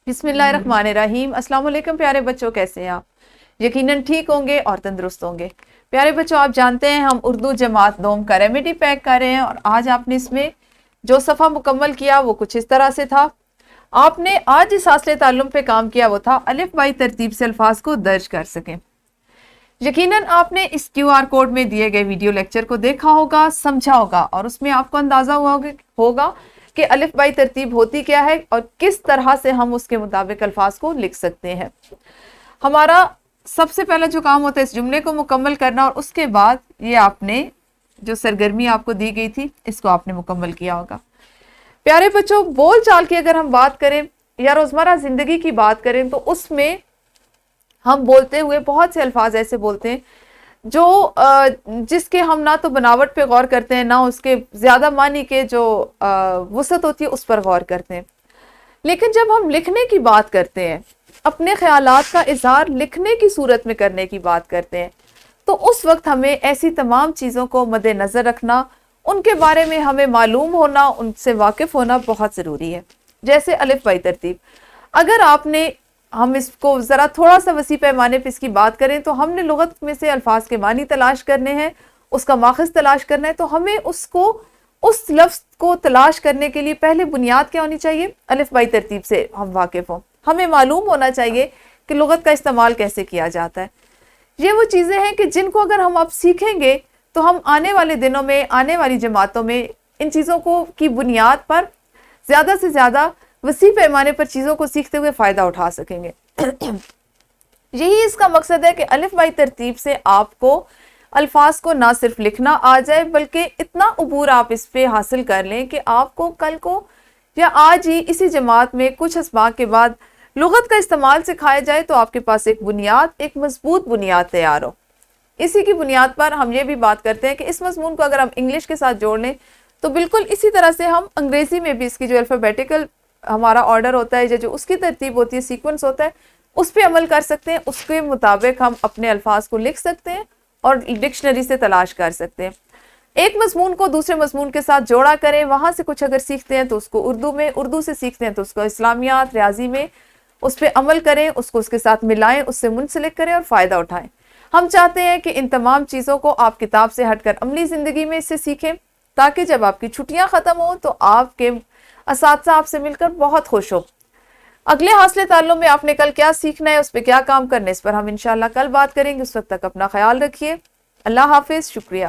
بسم اللہ الرحمن الرحیم۔ السلام علیکم پیارے بچوں، کیسے ہیں آپ؟ یقیناً ٹھیک ہوں گے اور تندرست ہوں گے۔ پیارے بچوں، آپ جانتے ہیں ہم اردو جماعت دوم کا ریمیڈی پیک کر رہے ہیں، اور آج آپ نے اس میں جو صفحہ مکمل کیا وہ کچھ اس طرح سے تھا۔ آپ نے آج اس حاصل تعلم پہ کام کیا وہ تھا الف بائی ترتیب سے الفاظ کو درج کر سکیں۔ یقیناً آپ نے اس کیو آر کوڈ میں دیے گئے ویڈیو لیکچر کو دیکھا ہوگا، سمجھا ہوگا، اور اس میں آپ کو اندازہ ہوگا کہ الف بائی ترتیب ہوتی کیا ہے اور کس طرح سے ہم اس کے مطابق الفاظ کو لکھ سکتے ہیں۔ ہمارا سب سے پہلا جو کام ہوتا ہے اس جملے کو مکمل کرنا، اور اس کے بعد یہ آپ نے جو سرگرمی آپ کو دی گئی تھی اس کو آپ نے مکمل کیا ہوگا۔ پیارے بچوں، بول چال کی اگر ہم بات کریں یا روزمرہ زندگی کی بات کریں تو اس میں ہم بولتے ہوئے بہت سے الفاظ ایسے بولتے ہیں جو جس کے ہم نہ تو بناوٹ پہ غور کرتے ہیں، نہ اس کے زیادہ معنی کے جو وسعت ہوتی ہے اس پر غور کرتے ہیں۔ لیکن جب ہم لکھنے کی بات کرتے ہیں، اپنے خیالات کا اظہار لکھنے کی صورت میں کرنے کی بات کرتے ہیں، تو اس وقت ہمیں ایسی تمام چیزوں کو مد نظر رکھنا، ان کے بارے میں ہمیں معلوم ہونا، ان سے واقف ہونا بہت ضروری ہے۔ جیسے الف بائی ترتیب، اگر ہم اس کو ذرا تھوڑا سا وسیع پیمانے پہ اس کی بات کریں تو ہم نے لغت میں سے الفاظ کے معنی تلاش کرنے ہیں، اس کا ماخذ تلاش کرنا ہے، تو ہمیں اس لفظ کو تلاش کرنے کے لیے پہلے بنیاد کیا ہونی چاہیے؟ الف بائی ترتیب سے ہم واقف ہوں، ہمیں معلوم ہونا چاہیے کہ لغت کا استعمال کیسے کیا جاتا ہے۔ یہ وہ چیزیں ہیں کہ جن کو اگر ہم اب سیکھیں گے تو ہم آنے والے دنوں میں، آنے والی جماعتوں میں ان چیزوں کی بنیاد پر زیادہ سے زیادہ وسیع پیمانے پر چیزوں کو سیکھتے ہوئے فائدہ اٹھا سکیں گے۔ یہی اس کا مقصد ہے کہ الف بائی ترتیب سے آپ کو الفاظ کو نہ صرف لکھنا آ جائے بلکہ اتنا عبور آپ اس پہ حاصل کر لیں کہ آپ کو کل کو یا آج ہی اسی جماعت میں کچھ اسباق کے بعد لغت کا استعمال سکھایا جائے تو آپ کے پاس ایک مضبوط بنیاد تیار ہو۔ اسی کی بنیاد پر ہم یہ بھی بات کرتے ہیں کہ اس مضمون کو اگر ہم انگلش کے ساتھ جوڑ لیں تو بالکل اسی طرح سے ہم انگریزی میں بھی اس کی جو الفابیٹیکل ہمارا آرڈر ہوتا ہے، جو اس کی ترتیب ہوتی ہے، سیکوینس ہوتا ہے، اس پہ عمل کر سکتے ہیں۔ اس کے مطابق ہم اپنے الفاظ کو لکھ سکتے ہیں اور ڈکشنری سے تلاش کر سکتے ہیں۔ ایک مضمون کو دوسرے مضمون کے ساتھ جوڑا کریں، وہاں سے کچھ اگر سیکھتے ہیں تو اس کو اردو میں، اردو سے سیکھتے ہیں تو اس کو اسلامیات، ریاضی میں اس پہ عمل کریں، اس کو اس کے ساتھ ملائیں، اس سے منسلک کریں اور فائدہ اٹھائیں۔ ہم چاہتے ہیں کہ ان تمام چیزوں کو آپ کتاب سے ہٹ کر عملی زندگی میں اس سے سیکھیں، تاکہ جب آپ کی چھٹیاں ختم ہوں تو آپ کے اساتذہ آپ سے مل کر بہت خوش ہو۔ اگلے حاصل تعلم میں آپ نے کل کیا سیکھنا ہے، اس پہ کیا کام کرنا ہے، اس پر ہم انشاءاللہ کل بات کریں گے۔ اس وقت تک اپنا خیال رکھیے۔ اللہ حافظ، شکریہ۔